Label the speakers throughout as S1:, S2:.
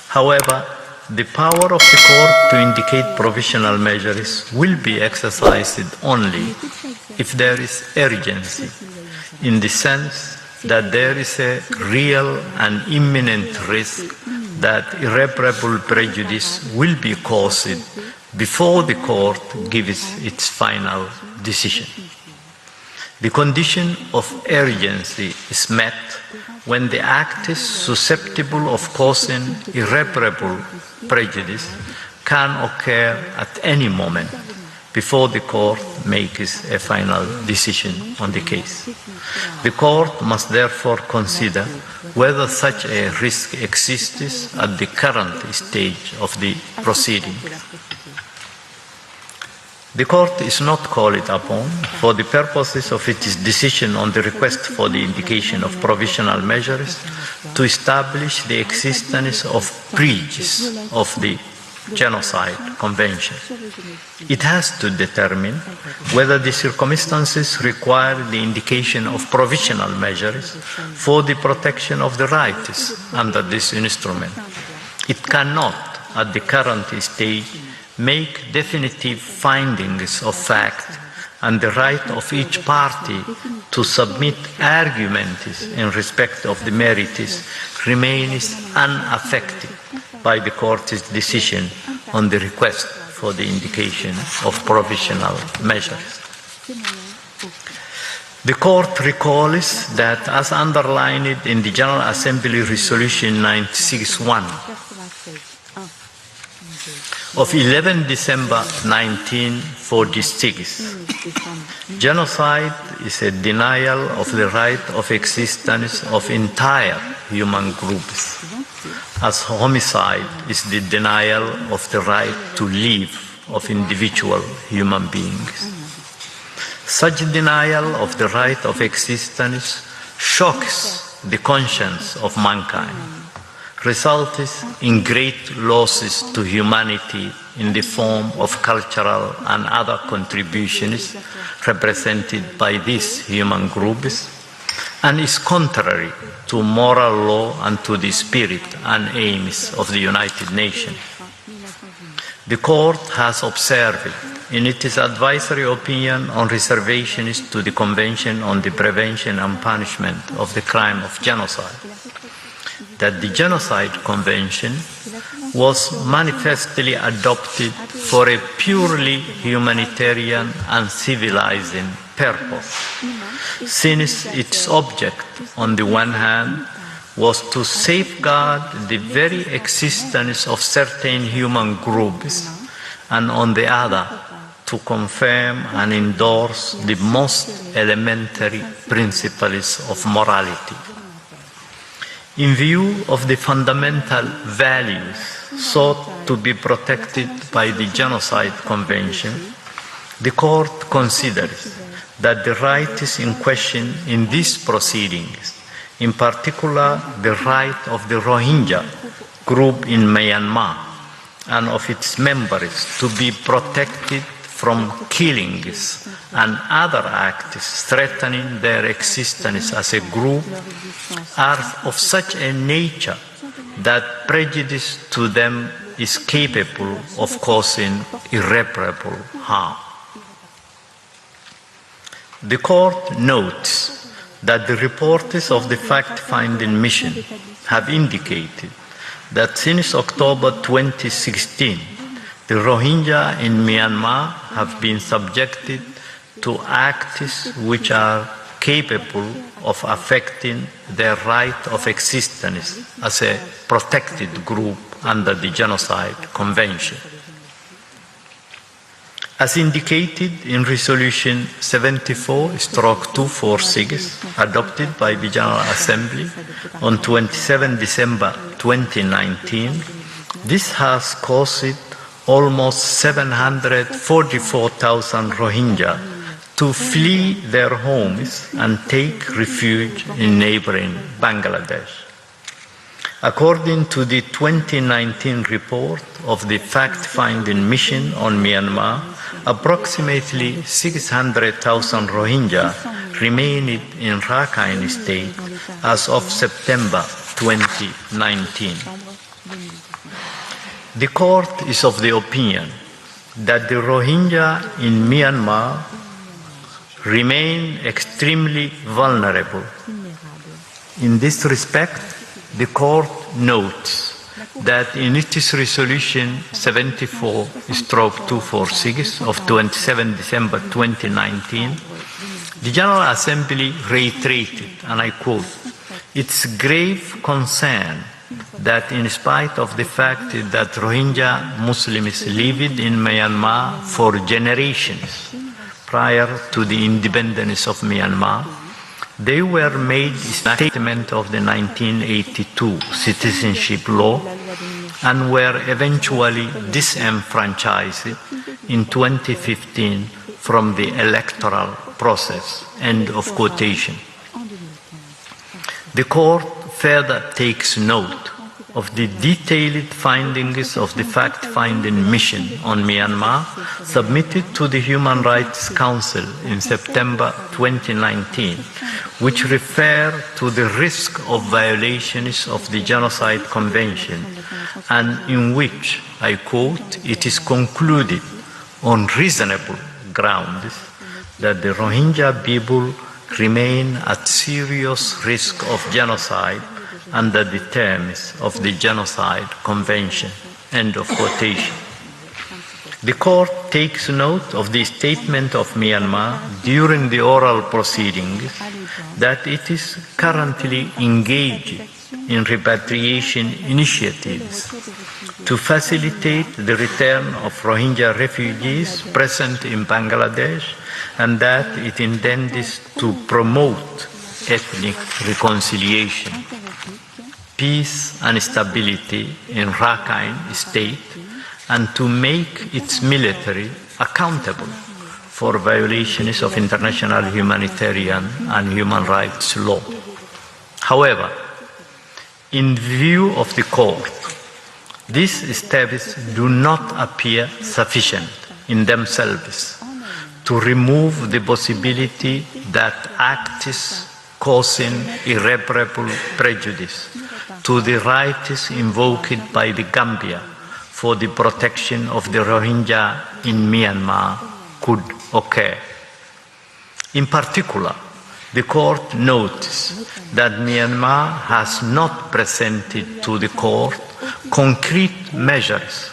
S1: However, the power of the court to indicate provisional measures will be exercised only if there is urgency, in the sense that there is a real and imminent risk that irreparable prejudice will be caused before the court gives its final decision. The condition of urgency is met when the act is susceptible of causing irreparable prejudice can occur at any moment before the court makes a final decision on the case. The court must therefore consider whether such a risk exists at the current stage of the proceeding. The court is not called upon, for the purposes of its decision on the request for the indication of provisional measures, to establish the existence of breaches of the Genocide Convention. It has to determine whether the circumstances require the indication of provisional measures for the protection of the rights under this instrument. It cannot, at the current stage, make definitive findings of fact, and the right of each party to submit arguments in respect of the merits remains unaffected by the court's decision on the request for the indication of provisional measures. The court recalls that, as underlined in the General Assembly Resolution 961 of 11 December 1946, genocide is a denial of the right of existence of entire human groups, as homicide is the denial of the right to live of individual human beings. Such denial of the right of existence shocks the conscience of mankind, results in great losses to humanity in the form of cultural and other contributions represented by these human groups, and is contrary to moral law and to the spirit and aims of the United Nations. The court has observed in its advisory opinion on reservations to the Convention on the Prevention and Punishment of the Crime of Genocide that the Genocide Convention was manifestly adopted for a purely humanitarian and civilizing purpose, since its object, on the one hand, was to safeguard the very existence of certain human groups, and on the other, to confirm and endorse the most elementary principles of morality. In view of the fundamental values sought to be protected by the Genocide Convention, the Court considers that the rights in question in these proceedings, in particular the right of the Rohingya group in Myanmar and of its members to be protected from killings and other acts threatening their existence as a group, are of such a nature that prejudice to them is capable of causing irreparable harm. The Court notes that the reports of the fact-finding mission have indicated that since October 2016, the Rohingya in Myanmar have been subjected to acts which are capable of affecting their right of existence as a protected group under the Genocide Convention. As indicated in Resolution 74/246, adopted by the General Assembly on 27 December 2019, this has caused almost 744,000 Rohingya to flee their homes and take refuge in neighboring Bangladesh. According to the 2019 report of the fact-finding mission on Myanmar, approximately 600,000 Rohingya remained in Rakhine State as of September 2019. The court is of the opinion that the Rohingya in Myanmar remain extremely vulnerable. In this respect, the court notes that in its resolution 74/246 of 27 December 2019, the General Assembly reiterated, and I quote, its grave concern that in spite of the fact that Rohingya Muslims lived in Myanmar for generations prior to the independence of Myanmar, they were made a statement of the 1982 citizenship law and were eventually disenfranchised in 2015 from the electoral process. End of quotation. The court further takes note of the detailed findings of the fact-finding mission on Myanmar submitted to the Human Rights Council in September 2019, which refer to the risk of violations of the Genocide Convention, and in which, I quote, it is concluded on reasonable grounds that the Rohingya people remain at serious risk of genocide under the terms of the Genocide Convention. End of quotation. The court takes note of the statement of Myanmar during the oral proceedings that it is currently engaged in repatriation initiatives to facilitate the return of Rohingya refugees present in Bangladesh, and that it intends to promote ethnic reconciliation, peace and stability in Rakhine State, and to make its military accountable for violations of international humanitarian and human rights law. However, in view of the court, these steps do not appear sufficient in themselves to remove the possibility that acts causing irreparable prejudice to the rights invoked by the Gambia for the protection of the Rohingya in Myanmar could occur. In particular, the court notes that Myanmar has not presented to the court concrete measures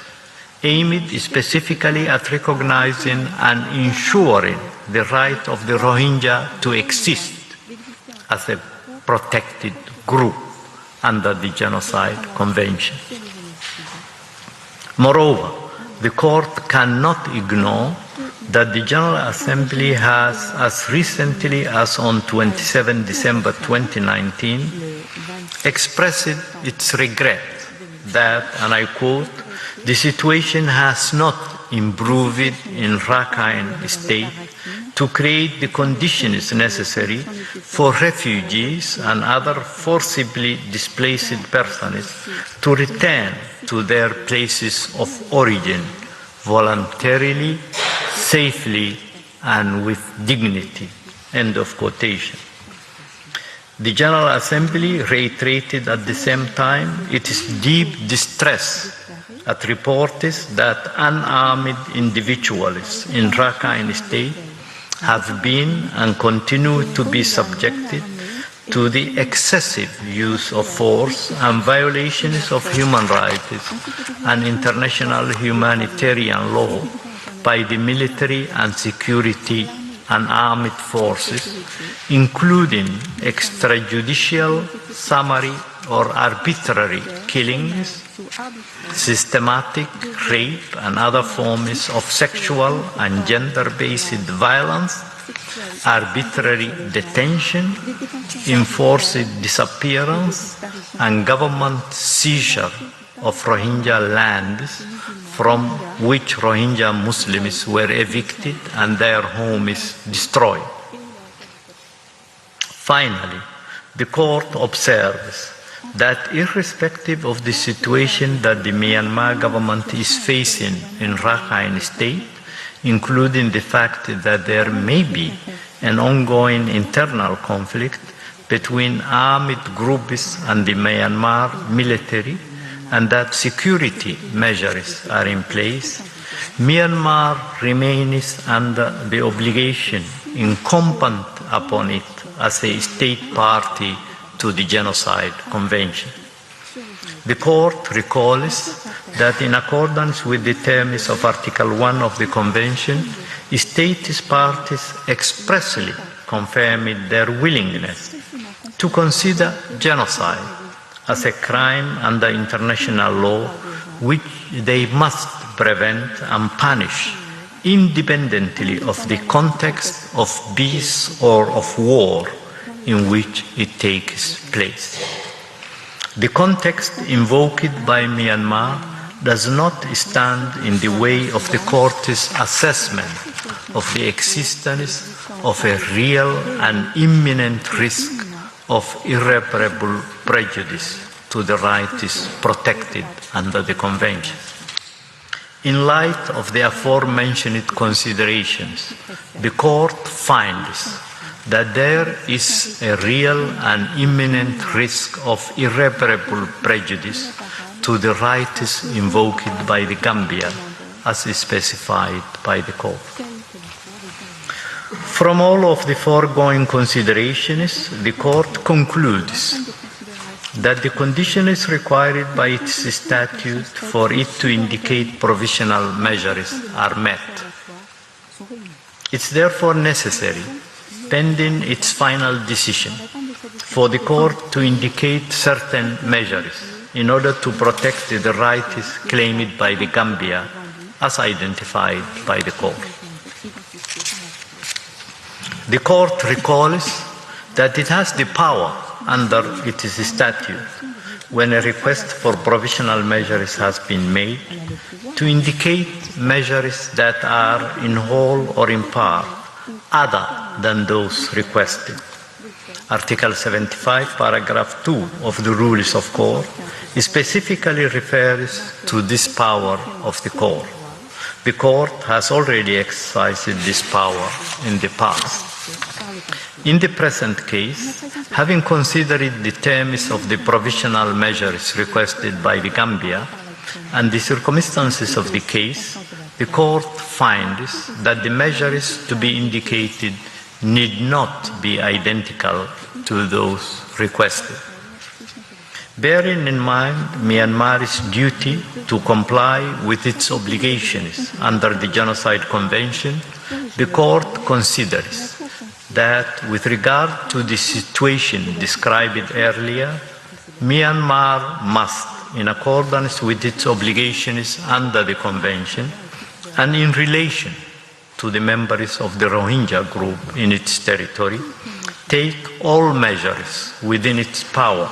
S1: aimed specifically at recognizing and ensuring the right of the Rohingya to exist as a protected group under the Genocide Convention. Moreover, the court cannot ignore that the General Assembly has, as recently as on 27 December 2019, expressed its regret that, and I quote, the situation has not improved in Rakhine State to create the conditions necessary for refugees and other forcibly displaced persons to return to their places of origin voluntarily, safely, and with dignity. End of quotation. The General Assembly reiterated at the same time its deep distress at reports that unarmed individuals in Rakhine State have been and continue to be subjected to the excessive use of force and violations of human rights and international humanitarian law by the military and security and armed forces, including extrajudicial, summary or arbitrary killings, systematic rape and other forms of sexual and gender-based violence, arbitrary detention, enforced disappearance, and government seizure of Rohingya lands from which Rohingya Muslims were evicted and their homes destroyed. Finally, the court observes that irrespective of the situation that the Myanmar government is facing in Rakhine State, including the fact that there may be an ongoing internal conflict between armed groups and the Myanmar military, and that security measures are in place, Myanmar remains under the obligation incumbent upon it as a state party to the Genocide Convention. The Court recalls that in accordance with the terms of Article 1 of the Convention, state parties expressly confirmed their willingness to consider genocide as a crime under international law which they must prevent and punish independently of the context of peace or of war in which it takes place. The context invoked by Myanmar does not stand in the way of the Court's assessment of the existence of a real and imminent risk of irreparable prejudice to the rights protected under the Convention. In light of the aforementioned considerations, the Court finds that there is a real and imminent risk of irreparable prejudice to the rights invoked by the Gambia as specified by the Court. From all of the foregoing considerations, the Court concludes that the conditions required by its statute for it to indicate provisional measures are met. It's therefore necessary, pending its final decision, for the Court to indicate certain measures in order to protect the rights claimed by the Gambia as identified by the Court. The Court recalls that it has the power under its statute, when a request for provisional measures has been made, to indicate measures that are in whole or in part other than those requested. Article 75, paragraph 2 of the Rules of Court specifically refers to this power of the Court. The Court has already exercised this power in the past. In the present case, having considered the terms of the provisional measures requested by the Gambia and the circumstances of the case, the Court finds that the measures to be indicated need not be identical to those requested. Bearing in mind Myanmar's duty to comply with its obligations under the Genocide Convention, the Court considers that with regard to the situation described earlier, Myanmar must, in accordance with its obligations under the Convention and in relation to the members of the Rohingya group in its territory, take all measures within its power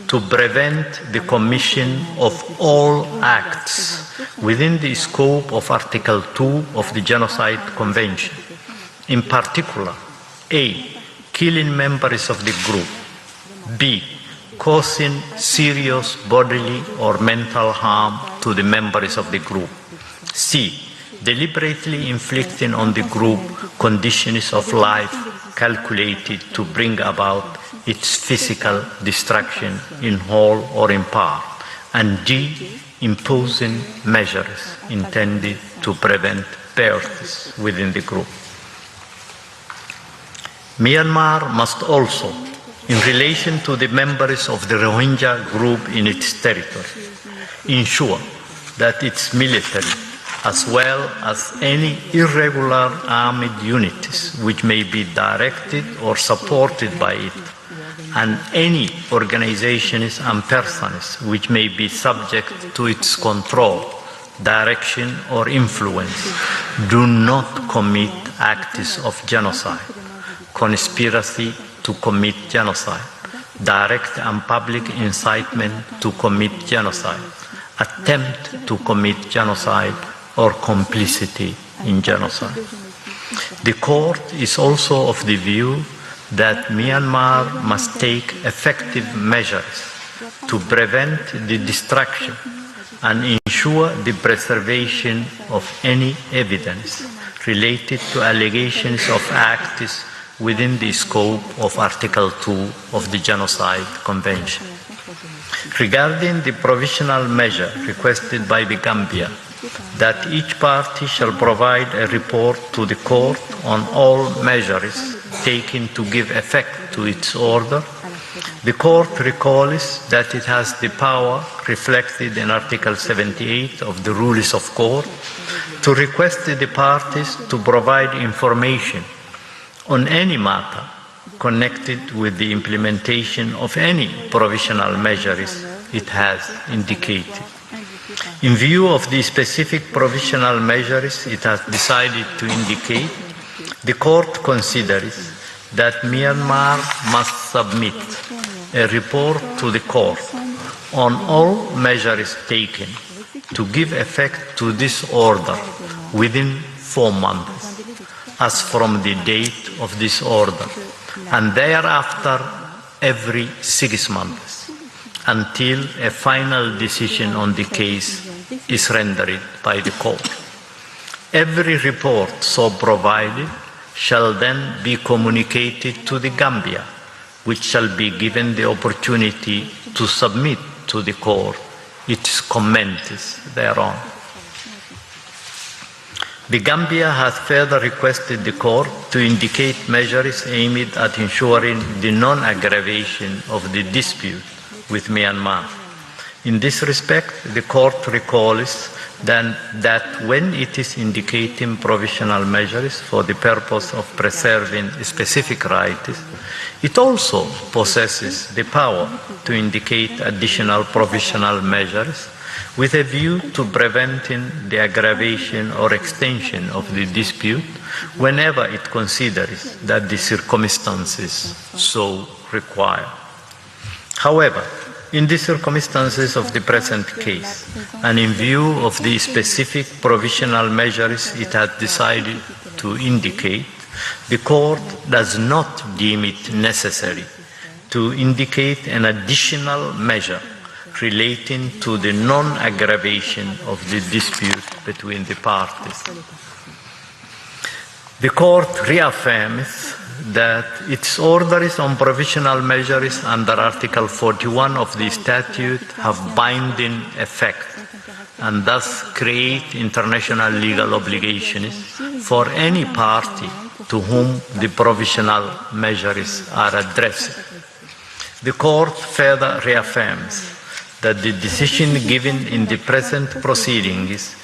S1: to prevent the commission of all acts within the scope of Article 2 of the Genocide Convention, in particular, A. Killing members of the group. B. Causing serious bodily or mental harm to the members of the group. C. Deliberately inflicting on the group conditions of life calculated to bring about its physical destruction in whole or in part. And D. Imposing measures intended to prevent births within the group. Myanmar must also, in relation to the members of the Rohingya group in its territory, ensure that its military, as well as any irregular armed units which may be directed or supported by it, and any organizations and persons which may be subject to its control, direction, or influence, do not commit acts of genocide, conspiracy to commit genocide, direct and public incitement to commit genocide, attempt to commit genocide, or complicity in genocide. The Court is also of the view that Myanmar must take effective measures to prevent the destruction and ensure the preservation of any evidence related to allegations of acts within the scope of Article 2 of the Genocide Convention. Regarding the provisional measure requested by the Gambia, that each party shall provide a report to the court on all measures taken to give effect to its order, the court recalls that it has the power reflected in Article 78 of the Rules of Court to request the parties to provide information on any matter connected with the implementation of any provisional measures it has indicated. In view of the specific provisional measures it has decided to indicate, the court considers that Myanmar must submit a report to the court on all measures taken to give effect to this order within 4 months, as from the date of this order, and thereafter every 6 months, until a final decision on the case is rendered by the court. Every report so provided shall then be communicated to the Gambia, which shall be given the opportunity to submit to the court its comments thereon. The Gambia has further requested the court to indicate measures aimed at ensuring the non-aggravation of the dispute with Myanmar. In this respect, the court recalls then that when it is indicating provisional measures for the purpose of preserving specific rights, it also possesses the power to indicate additional provisional measures with a view to preventing the aggravation or extension of the dispute whenever it considers that the circumstances so require. However, in the circumstances of the present case, and in view of the specific provisional measures it has decided to indicate, the court does not deem it necessary to indicate an additional measure relating to the non-aggravation of the dispute between the parties. The court reaffirms that its orders on provisional measures under Article 41 of the statute have binding effect and thus create international legal obligations for any party to whom the provisional measures are addressed. The court further reaffirms that the decision given in the present proceedings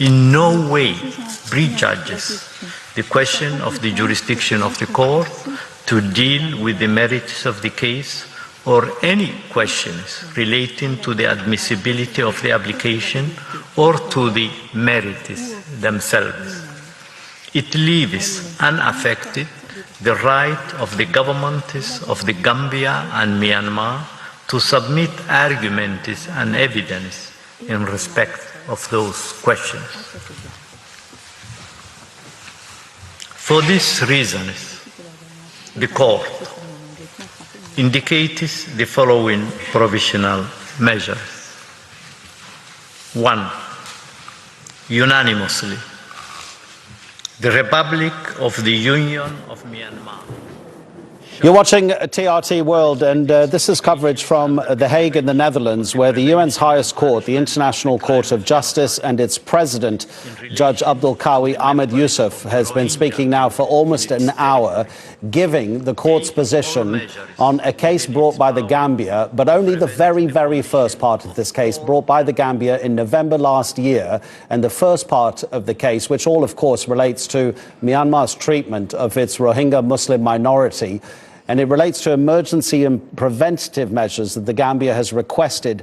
S1: in no way prejudges the question of the jurisdiction of the court to deal with the merits of the case or any questions relating to the admissibility of the application or to the merits themselves. It leaves unaffected the right of the governments of the Gambia and Myanmar to submit arguments and evidence in respect of those questions. For these reasons, the court indicates the following provisional measures. 1. Unanimously, the Republic of the Union of Myanmar.
S2: You're watching TRT World, and this is coverage from The Hague in the Netherlands, where the UN's highest court, the International Court of Justice, and its president, Judge Abdul Qawi Ahmed Yusuf, has been speaking now for almost an hour, giving the court's position on a case brought by the Gambia, but only the very, very first part of this case, brought by the Gambia in November last year, and the first part of the case, which all, of course, relates to Myanmar's treatment of its Rohingya Muslim minority. And it relates to emergency and preventative measures that the Gambia has requested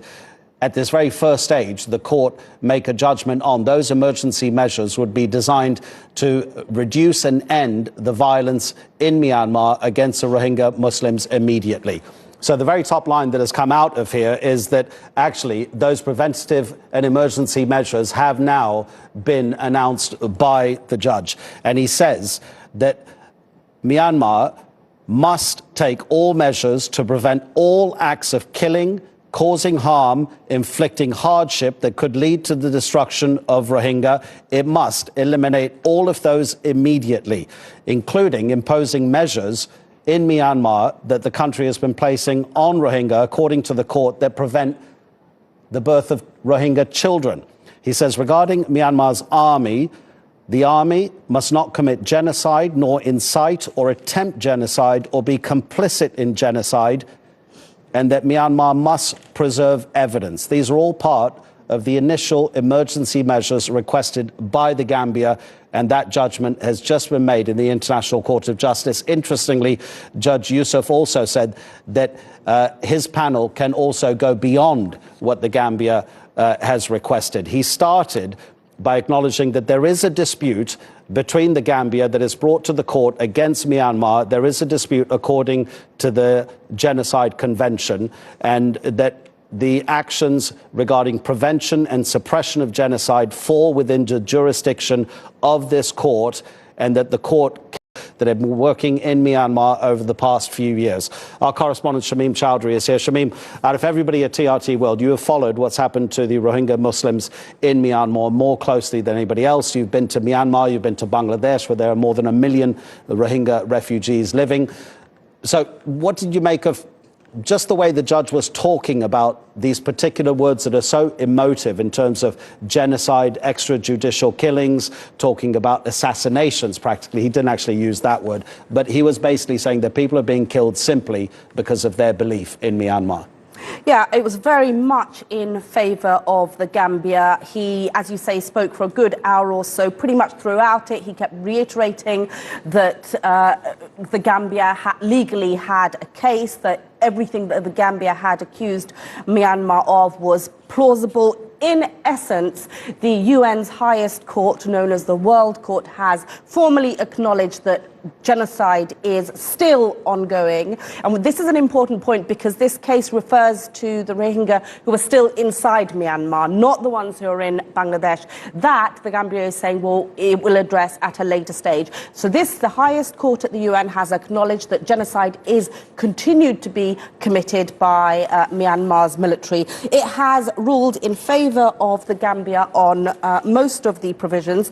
S2: at this very first stage. The court make a judgment on those emergency measures would be designed to reduce and end the violence in Myanmar against the Rohingya Muslims immediately. So the very top line that has come out of here is that actually those preventative and emergency measures have now been announced by the judge. And he says that Myanmar must take all measures to prevent all acts of killing, causing harm, inflicting hardship that could lead to the destruction of Rohingya, it must eliminate all of those immediately, including imposing measures in Myanmar that the country has been placing on Rohingya, according to the court, that prevent the birth of Rohingya children. He says regarding Myanmar's army, the army must not commit genocide, nor incite or attempt genocide, or be complicit in genocide, and that Myanmar must preserve evidence. These are all part of the initial emergency measures requested by the Gambia, and that judgment has just been made in the International Court of Justice. Interestingly, Judge Yusuf also said that his panel can also go beyond what the Gambia has requested. He started by acknowledging that there is a dispute between the Gambia that is brought to the court against Myanmar. There is a dispute according to the Genocide Convention, and that the actions regarding prevention and suppression of genocide fall within the jurisdiction of this court, and that the court that have been working in Myanmar over the past few years. Our correspondent Shamim Chowdhury is here. Shamim, out of everybody at TRT World, you have followed what's happened to the Rohingya Muslims in Myanmar more closely than anybody else. You've been to Myanmar, you've been to Bangladesh, where there are more than 1 million Rohingya refugees living. So what did you make of just the way the judge was talking about these particular words that are so emotive in terms of genocide, extrajudicial killings, talking about assassinations practically? He didn't actually use that word, but he was basically saying that people are being killed simply because of their belief in Myanmar.
S3: Yeah, it was very much in favour of the Gambia. He, as you say, spoke for a good hour or so. Pretty much throughout it, he kept reiterating that the Gambia legally had a case, that everything that the Gambia had accused Myanmar of was plausible. In essence, the UN's highest court, known as the World Court, has formally acknowledged that genocide is still ongoing. And this is an important point because this case refers to the Rohingya who are still inside Myanmar, not the ones who are in Bangladesh. That, the Gambia is saying, well, it will address at a later stage. So this, the highest court at the UN, has acknowledged that genocide is continued to be committed by Myanmar's military. It has ruled in favour of the Gambia on most of the provisions.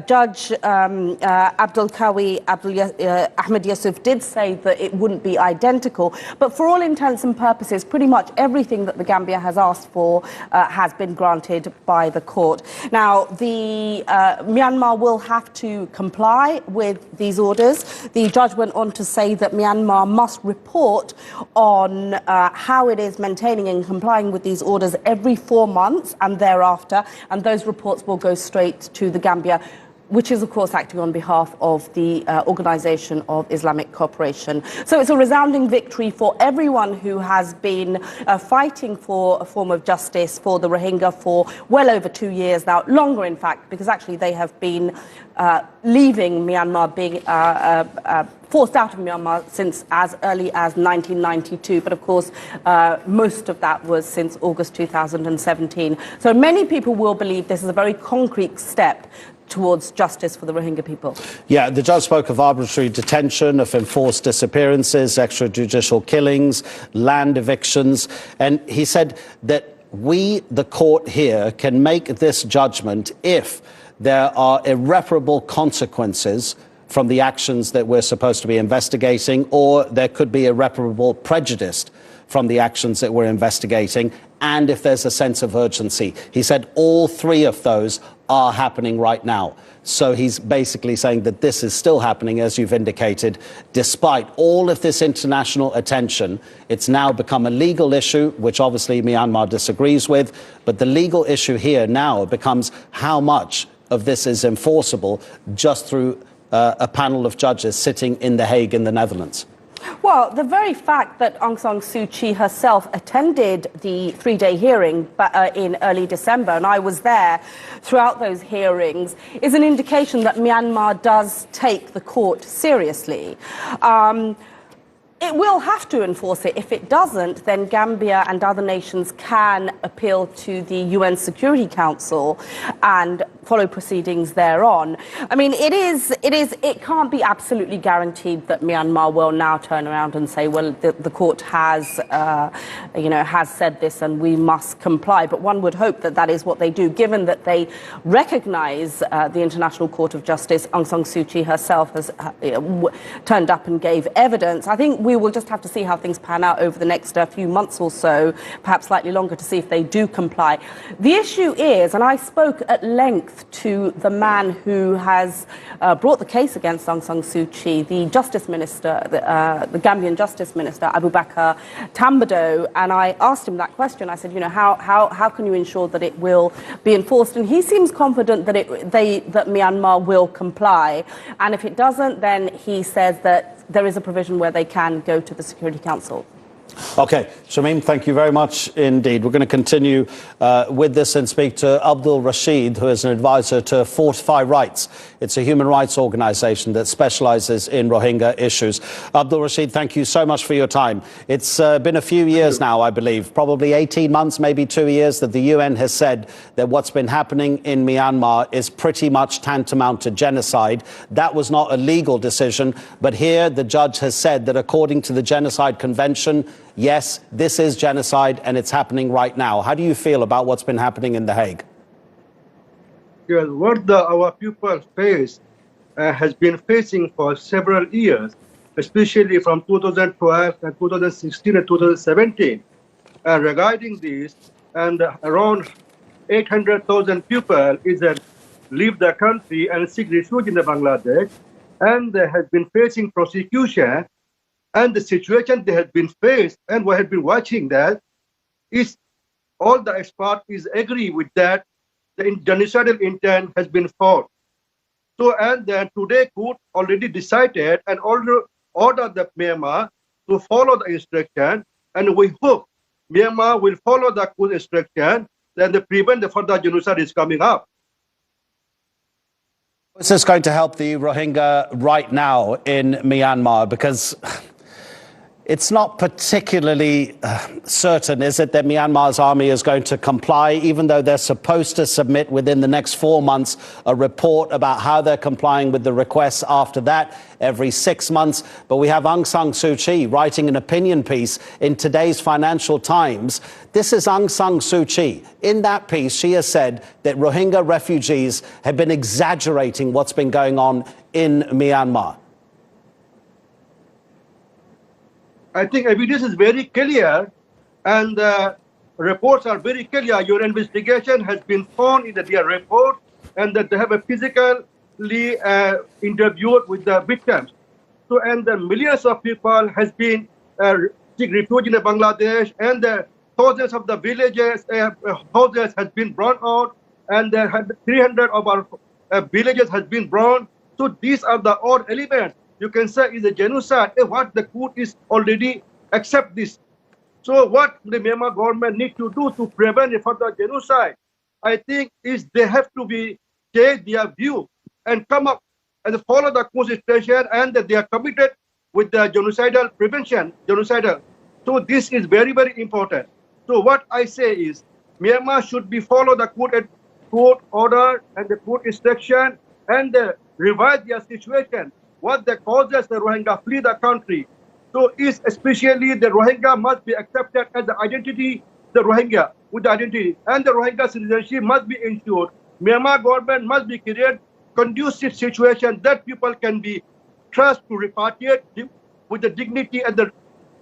S3: Judge Abdul Kawi Ahmed Yusuf did say that it wouldn't be identical, but for all intents and purposes, pretty much everything that the Gambia has asked for has been granted by the court. Now, the Myanmar will have to comply with these orders. The judge went on to say that Myanmar must report on how it is maintaining and complying with these orders every 4 months and thereafter, and those reports will go straight to the Gambia, which is, of course, acting on behalf of the Organisation of Islamic Cooperation. So it's a resounding victory for everyone who has been fighting for a form of justice for the Rohingya for well over 2 years now, longer, in fact, because actually they have been leaving Myanmar, being forced out of Myanmar since as early as 1992. But of course, most of that was since August 2017. So many people will believe this is a very concrete step towards justice for the Rohingya people. Yeah, the judge spoke of arbitrary detention, of enforced disappearances, extrajudicial killings, land evictions, and he said that we, the court here, can make this judgment if there are irreparable consequences from the actions that we're supposed to be investigating, or there could be irreparable prejudice from the actions that we're investigating, and if there's a sense of urgency. He said all three of those are happening right now. So he's basically saying that this is still happening, as you've indicated, despite all of this international attention. It's now become a legal issue, which obviously Myanmar disagrees with. But the legal issue here now becomes how much of this is enforceable just through a panel of judges sitting in The Hague in the Netherlands. Well, the very fact that Aung San Suu Kyi herself attended the 3-day hearing in early December, and I was there throughout those hearings, is an indication that Myanmar does take the court seriously. It will have to enforce it. If it doesn't, then Gambia and other nations can appeal to the UN Security Council and follow proceedings thereon. I mean, it can't be absolutely guaranteed that Myanmar will now turn around and say, well, the court has, has said this and we must comply. But one would hope that that is what they do, given that they recognize the International Court of Justice. Aung San Suu Kyi herself has turned up and gave evidence. I think we will just have to see how things pan out over the next few months or so, perhaps slightly longer, to see if they do comply. The issue is, and I spoke at length to the man who has brought the case against Aung San Suu Kyi, the Justice Minister, the Gambian Justice Minister, Abubakar Tambadou, and I asked him that question. I said, how can you ensure that it will be enforced? And he seems confident that that Myanmar will comply. And if it doesn't, then he says that there is a provision where they can go to the Security Council.
S2: OK, Shamim, thank you very much indeed. We're going to continue with this and speak to Abdul Rashid, who is an advisor to Fortify Rights. It's a human rights organisation that specialises in Rohingya issues. Abdul Rashid, thank you so much for your time. It's been a few years now, I believe, probably 18 months, maybe 2 years, that the UN has said that what's been happening in Myanmar is pretty much tantamount to genocide. That was not a legal decision, but here the judge has said that according to the Genocide Convention, yes, this is genocide and it's happening right now. How do you feel about what's been happening in The Hague?
S4: Yes, what our people face has been facing for several years, especially from 2012 and 2016 and 2017. Regarding this, and around 800,000 people leave the country and seek refuge in Bangladesh, and they have been facing prosecution. And the situation they have been faced, and we have been watching that, is all the experts agree with that the genocidal intent has been found. So, and then today court already decided and ordered the Myanmar to follow the instruction, and we hope Myanmar will follow the court instruction, then to prevent the further genocide is coming up.
S2: Is this going to help the Rohingya right now in Myanmar? Because it's not particularly certain, is it, that Myanmar's army is going to comply, even though they're supposed to submit within the next 4 months a report about how they're complying with the requests after that, every 6 months. But we have Aung San Suu Kyi writing an opinion piece in today's Financial Times. This is Aung San Suu Kyi. In that piece, she has said that Rohingya refugees have been exaggerating what's been going on in Myanmar.
S4: I think evidence is very clear, and reports are very clear. Your investigation has been found in their report, and that they have physically interviewed with the victims. So, and the millions of people has been seek refuge in Bangladesh, and thousands of the villages, houses has been burned out, and 300 of our villages has been burned. So these are the odd elements. You can say is a genocide. What the court is already accept this. So what the Myanmar government need to do to prevent further genocide, I think, is they have to change their view and come up and follow the constitution, and that they are committed with the genocidal prevention, genocidal. So this is very, very important. So what I say is Myanmar should be follow the court order and the court instruction, and revise their situation. What the causes the Rohingya flee the country. So is especially the Rohingya must be accepted as the identity, the Rohingya with the identity, and the Rohingya citizenship must be ensured. Myanmar government must be create conducive situation that people can be trust to repatriate with the dignity and the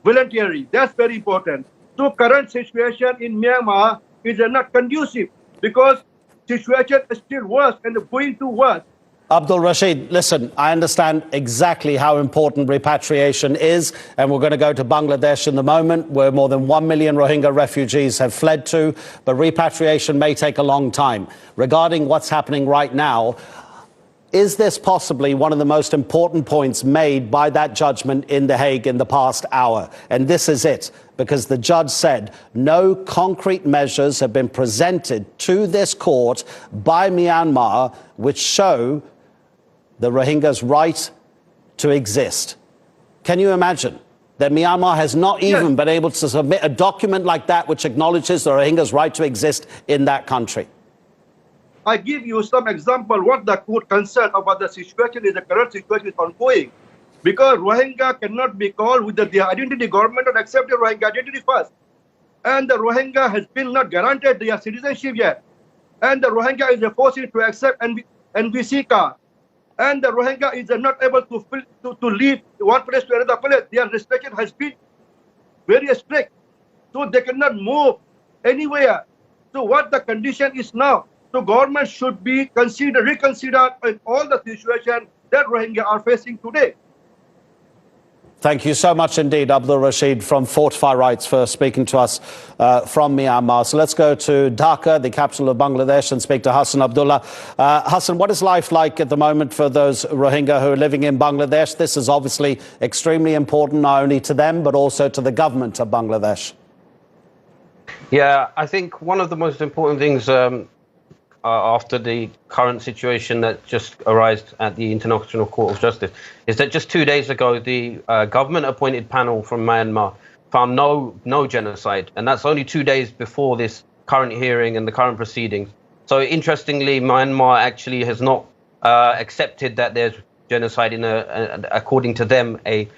S4: voluntary. That's very important. So current situation in Myanmar is not conducive, because situation is still worse and going to worse.
S2: Abdul Rashid, listen, I understand exactly how important repatriation is, and we're going to go to Bangladesh in a moment, where more than 1 million Rohingya refugees have fled to, but repatriation may take a long time. Regarding what's happening right now, is this possibly one of the most important points made by that judgment in The Hague in the past hour? And this is it, because the judge said no concrete measures have been presented to this court by Myanmar which show the Rohingyas' right to exist. Can you imagine that Myanmar has not even been able to submit a document like that which acknowledges the Rohingyas' right to exist in that country?
S4: I give you some example what the court concerned about the situation is the current situation is ongoing. Because Rohingya cannot be called with their identity, government not accept the Rohingya identity first. And the Rohingya has been not granted their citizenship yet. And the Rohingya is forced to accept NVC card. And the Rohingya is not able to leave one place to another place. Their restriction has been very strict. So they cannot move anywhere. So what the condition is now? So government should be reconsidered in all the situation that Rohingya are facing today.
S2: Thank you so much indeed, Abdul Rashid from Fortify Rights, for speaking to us from Myanmar. So let's go to Dhaka, the capital of Bangladesh, and speak to Hassan Abdullah. Hassan, what is life like at the moment for those Rohingya who are living in Bangladesh? This is obviously extremely important, not only to them, but also to the government of Bangladesh.
S5: Yeah, I think one of the most important things after the current situation that just arose at the International Court of Justice is that just 2 days ago, the government-appointed panel from Myanmar found no genocide, and that's only 2 days before this current hearing and the current proceedings. So interestingly, Myanmar actually has not accepted that there's genocide in according to them, a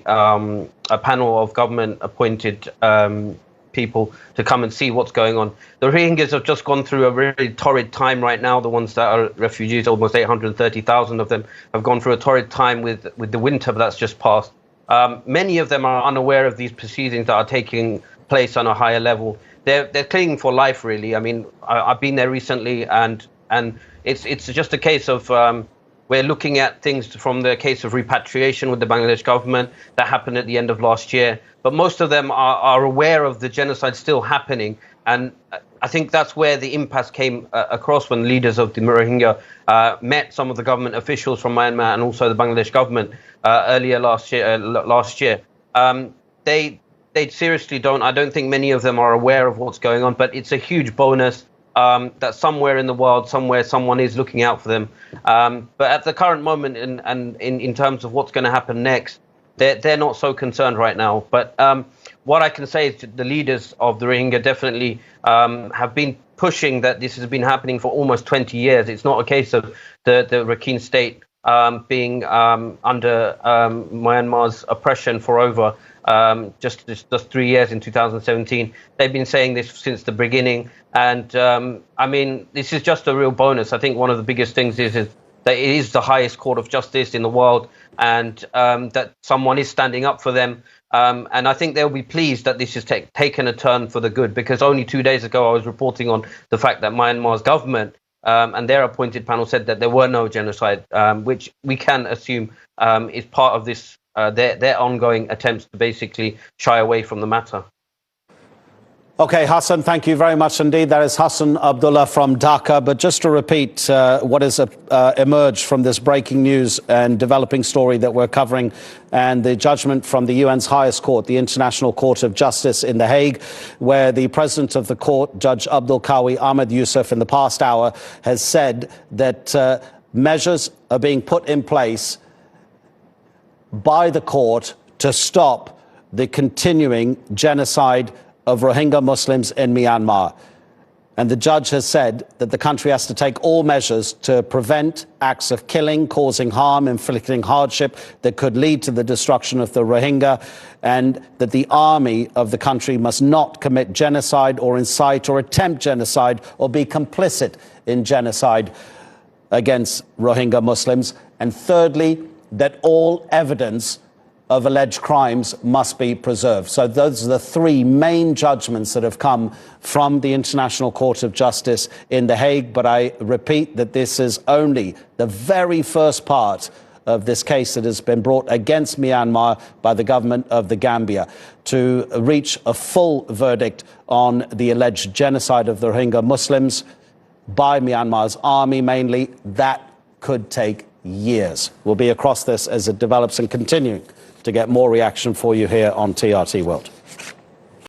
S5: panel of government-appointed people to come and see what's going on. The Rohingyas have just gone through a really torrid time right now. The ones that are refugees, almost 830,000 of them, have gone through a torrid time with the winter that's just passed. Many of them are unaware of these proceedings that are taking place on a higher level. They're clinging for life, really. I mean, I've been there recently, and it's just a case of we're looking at things from the case of repatriation with the Bangladesh government that happened at the end of last year. But most of them are aware of the genocide still happening. And I think that's where the impasse came across when leaders of the Rohingya met some of the government officials from Myanmar and also the Bangladesh government earlier last year. They seriously I don't think many of them are aware of what's going on, but it's a huge bonus that somewhere in the world, someone is looking out for them. But at the current moment, and in terms of what's going to happen next, they're not so concerned right now. But what I can say is the leaders of the Rohingya definitely have been pushing that this has been happening for almost 20 years. It's not a case of the Rakhine state being under Myanmar's oppression for over just 3 years in 2017. They've been saying this since the beginning. And I mean, this is just a real bonus. I think one of the biggest things is that it is the highest court of justice in the world, and that someone is standing up for them. And I think they'll be pleased that this has taken a turn for the good, because only 2 days ago I was reporting on the fact that Myanmar's government and their appointed panel said that there were no genocide, which we can assume is part of this their ongoing attempts to basically shy away from the matter.
S2: Okay, Hassan, thank you very much indeed. That is Hassan Abdullah from Dhaka. But just to repeat what has emerged from this breaking news and developing story that we're covering, and the judgment from the UN's highest court, the International Court of Justice in The Hague, where the president of the court, Judge Abdul Qawi Ahmed Yusuf, in the past hour has said that measures are being put in place by the court to stop the continuing genocide of Rohingya Muslims in Myanmar. And the judge has said that the country has to take all measures to prevent acts of killing, causing harm, inflicting hardship that could lead to the destruction of the Rohingya, and that the army of the country must not commit genocide or incite or attempt genocide or be complicit in genocide against Rohingya Muslims. And thirdly, that all evidence of alleged crimes must be preserved. So those are the three main judgments that have come from the International Court of Justice in The Hague. But I repeat that this is only the very first part of this case that has been brought against Myanmar by the government of the Gambia to reach a full verdict on the alleged genocide of the Rohingya Muslims by Myanmar's army mainly. That could take years. We'll be across this as it develops and continuing to get more reaction for you here on TRT World.